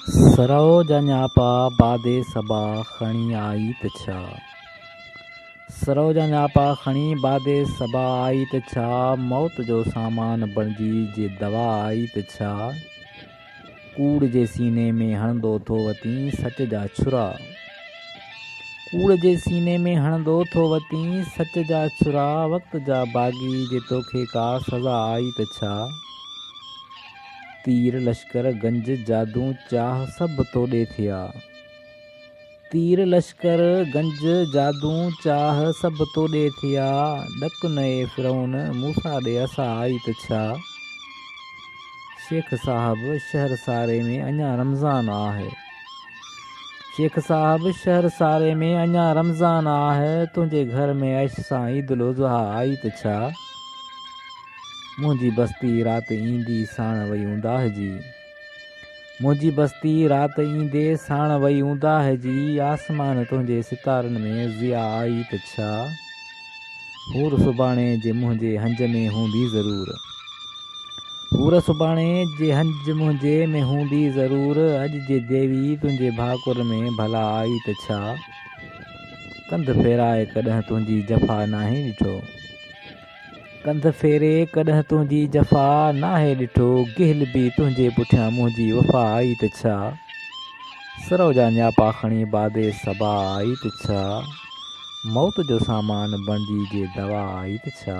सरोज न्यापा बादे सबा खणी आई त छा। सरोज न्यापा खणी बादे सबा आई त छा। मौत जो सामान बणजी जे दवा आई त छा। कूड़ जे सीने में हणंदो थो वती सच जा छुरा। कूड़ जे सीने में हणंदो थो वती सच जा छुरा। वक़्त जा बाग़ी जे तोखे का सज़ा आई त छा। तीर लश्कर गंज जादू चाह सब तोड़े थिया। तीर लश्कर गंज जादू चाह सब तोड़े थिया। ॾक नए फिरौन मूसा ॾे असा आई त छा। शेख साहब शहर सारे में अञा रमज़ान आहे। शेख साहब शहर सारे में अञा रमज़ान आहे। तुंहिंजे घर में ऐश सां ईद उल अज़हा आई त छा। मुंहिंजी बस्ती राति ईंदी साण वई ऊंदाहिजी। मुंहिंजी बस्ती राति ईंदे साण वई ऊंदाहिजी। आसमान तुंहिंजे सितारनि में ज़िया आई त छा। हूर सुभाणे जे मुंहिंजे हंज में हूंदी ज़रूर। हूर सुभाणे जे हंज मुंहिंजे में हूंदी ज़रूर। अॼु जे देवी तुंहिंजे भाकुर में भला आई त छा। कंध फेराए कॾहिं तुंहिंजी जफ़ा नाहे ॾिठो। कंध फेरे कॾहिं तुंहिंजी जफ़ा नाहे ॾिठो। गिहल बि तुंहिंजे पुठियां मुंहिंजी वफ़ा आई त छा। सरोजा न्यापा खणी बादे सबा आई त छा। मौत जो सामान बणजी जे दवा आई त छा।